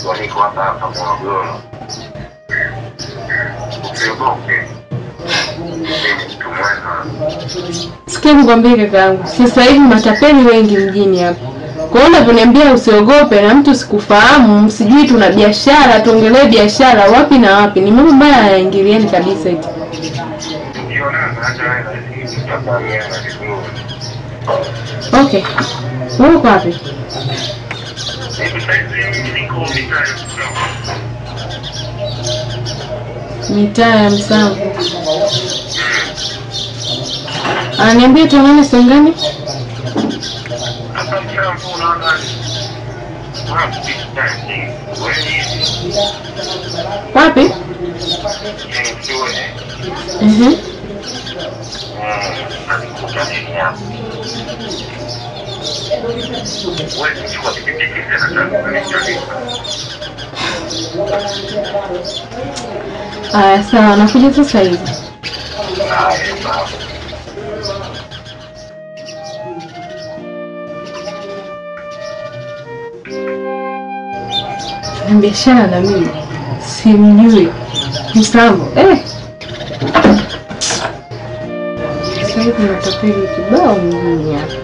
Niko hapa Morogoro. Usiogope. Sikia nikwambie kakaangu, sasa hivi matapeli wengi mjini hapa. Kwa hiyo unaponiambia usiogope na mtu sikufahamu, sijui tuna biashara, tuongelee biashara wapi na wapi. Ni mambo mbaya yaingilieni kabisa eti. Okay. Wewe uko wapi? Mitaa ya Msamvu. Niambie tuonane saa gani? Wapi? Sawa, nakuja sasa hivi. Biashara na mimi simjui Msamvu. Sasa hivi natapeli kibao mjini hapa.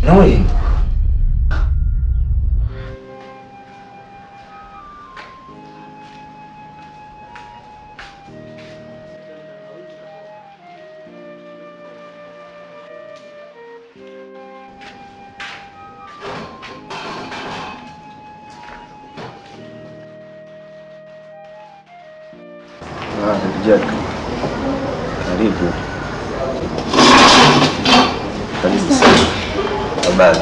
Noi. Jack. Karibu. Karibu sana. Habari.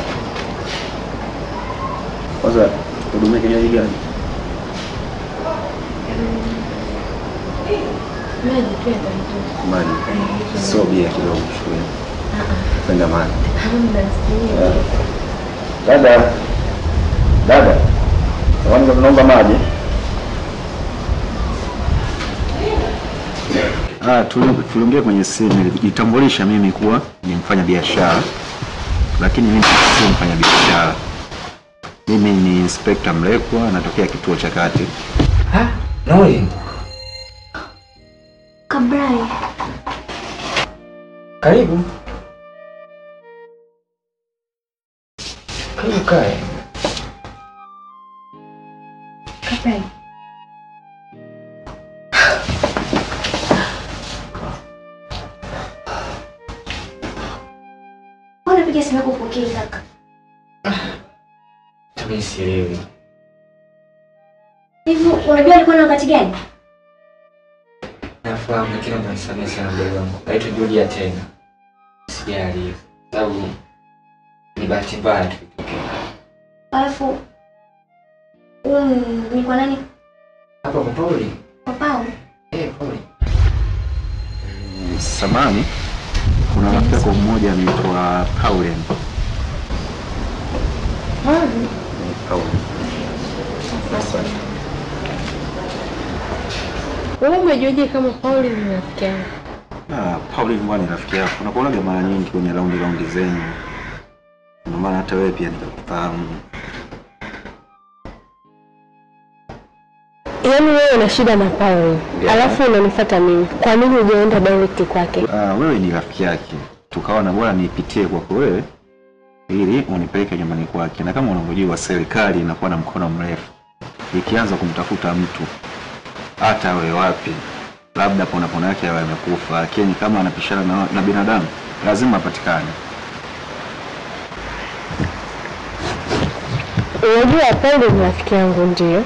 Kwanza hudumia kinywaji gani? Maji. So bia kidogo shule. Penda maji. Dada. Dada. Naomba maji. Tuliongea kwenye simu, nilijitambulisha mimi kuwa ni mfanya biashara. Lakini mimi sio mfanya biashara. Mimi ni Inspector Mlekwa, natokea kituo cha kati. Noi. Kabrai. Karibu. Karibu kae. Kabrai. Piga simu yako upokee kaka. Mimi sielewi. Hivi unajua alikuwa na wakati gani? Nafahamu lakini unanisamehe sana mdogo wangu. Naitwa Julia tena. Sijali. Sababu ni bahati mbaya tu. Alafu ni kwa nani? Hapa kwa Pauli. Kwa Pauli? Pauli. Samani. Kuna rafiki yako mmoja anaitwa Pauline. Pauline. Sasa. Wewe umejuaje kama Pauline ni rafiki yangu? Pauline bwana ni rafiki yako. Unakuona mara nyingi kwenye raundi zenu. Ndio maana hata wewe pia nikakufahamu. Yaani wewe una shida na Pauline, alafu unanifuata mimi. Kwa nini hujaenda direct kwake? Wewe ni rafiki yake. tukaona bora nipitie kwako wewe ili unipeleke nyumbani kwake. Na kama unavyojua serikali inakuwa na mkono mrefu. Ikianza kumtafuta mtu hata wewe wapi, labda pona yake awe amekufa, lakini kama anapishana na binadamu lazima apatikane. Unajua Paulo ni rafiki yangu ndio.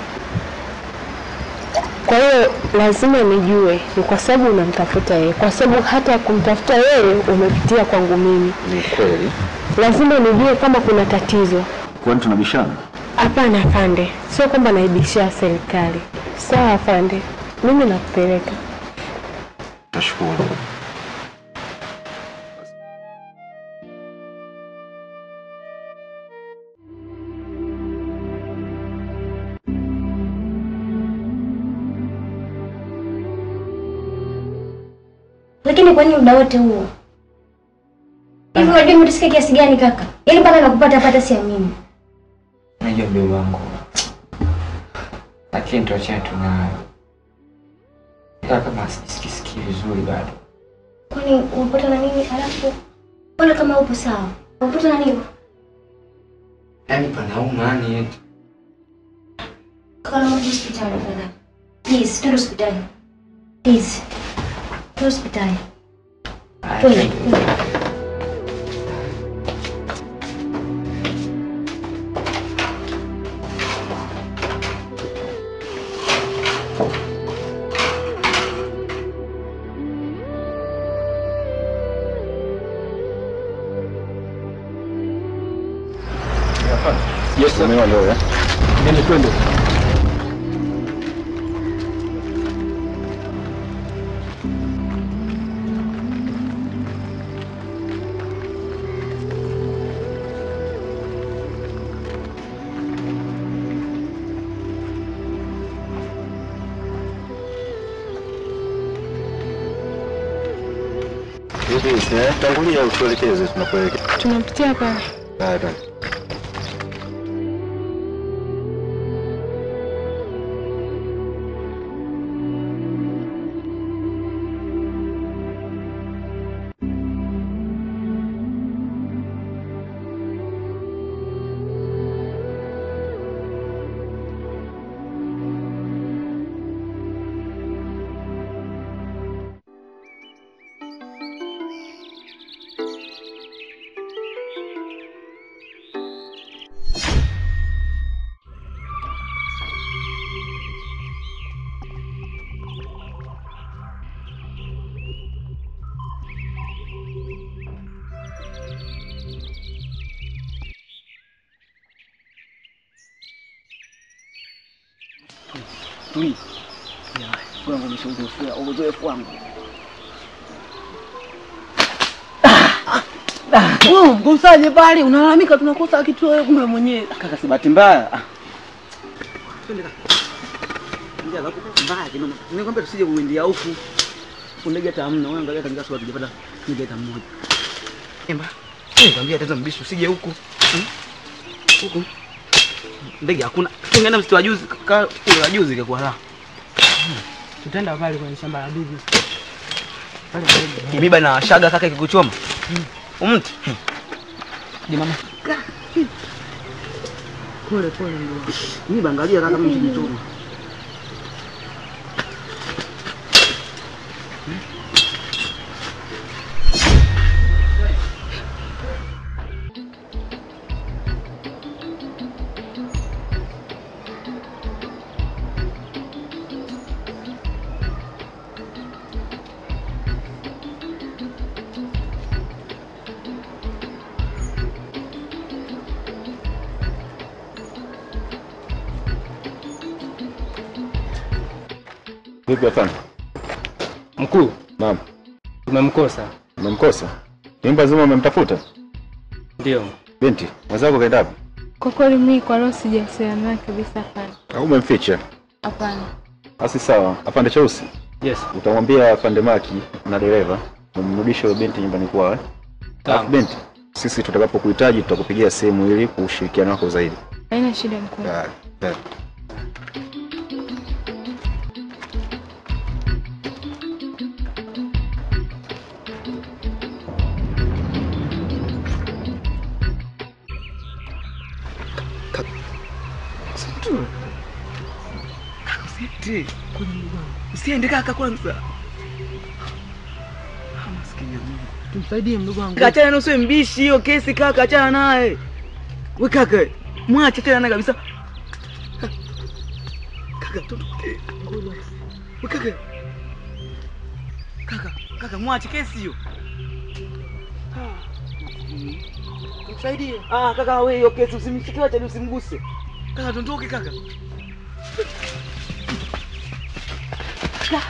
Kwa hiyo lazima nijue ni kwa sababu unamtafuta yeye. Kwa sababu hata kumtafuta yeye umepitia kwangu mimi. Ni kweli. Lazima nijue kama kuna tatizo. Kwani tunabishana? Hapana afande. Sio kwamba naibishia serikali. Sawa afande. Mimi nakupeleka. Tashukuru. Lakini kwa nini muda wote huo? Hivi unajua mtasikia kiasi gani kaka? Yaani mpaka nakupata pata siamini. Najua mdogo wangu. Lakini tuachane tunayo. Kama sisikii vizuri bado. Kwani unapata na nini alafu? Mbona kama upo sawa? Unapata na nini? Yaani panauma yani. Kaka naomba hospitali bwana. Please, twende hospitali. Please. Hospitali. Twende. Yes, sir. Leo, Nende twende. Tangulia utuelekeze tunapoelekea. Tunapitia pale. Baada. Tuli. Ya, wangu nishauri uzoefu wangu. Wewe mkosaje pale? Unalalamika tunakosa kitu wewe kumbe mwenyewe. Kaka si bahati mbaya. Twende kaka. Ndio hapo mbaya kinoma. Nimekwambia tusije kuendia huku. Ndege hata hamna. Wewe angalia tangia sio tujapata ndege hata mmoja. Emba. Nikwambia tata mbishi usije huku. Huku. Ndege hakuna. Tungeenda msitu wa juzi ule wa juzi kwa raha. Tutaenda pale kwenye shamba la bibi. Pale kibiba na shaga kaka kikuchoma. Umti. Di mama. Pole pole ndio. Mimi bangalia kaka mimi kijichoma. Vipi afande? Mkuu, Naam. tumemkosa. Umemkosa? Nyumba zima umemtafuta? Ndio. Binti, mwenzako kaenda wapi? Kwa kweli mimi kwa leo sijasema naye kabisa afande. Au umemficha? Hapana. Basi sawa. Afande Cheusi, Yes. utamwambia afande Maki na dereva umrudishe yule binti nyumbani kwao. Sawa. Binti, sisi tutakapokuhitaji tutakupigia simu ili kushirikiana nako zaidi. Haina shida mkuu. Yeah. Tu. Usiti. Usiende kaka kwanza. Maskini ya Mungu. Tumsaidie mdogo wangu. Achana na usiwe mbishi hiyo kesi kaka, achana naye. Wewe kaka, mwache tena naye kabisa. Kaka, tutoke. Wewe kaka. Kaka, mwache kesi hiyo. Tumsaidie. Kaka wewe hiyo kesi usimshikie, acha usimguse. Kaka, tuondoke kaka. Kaka.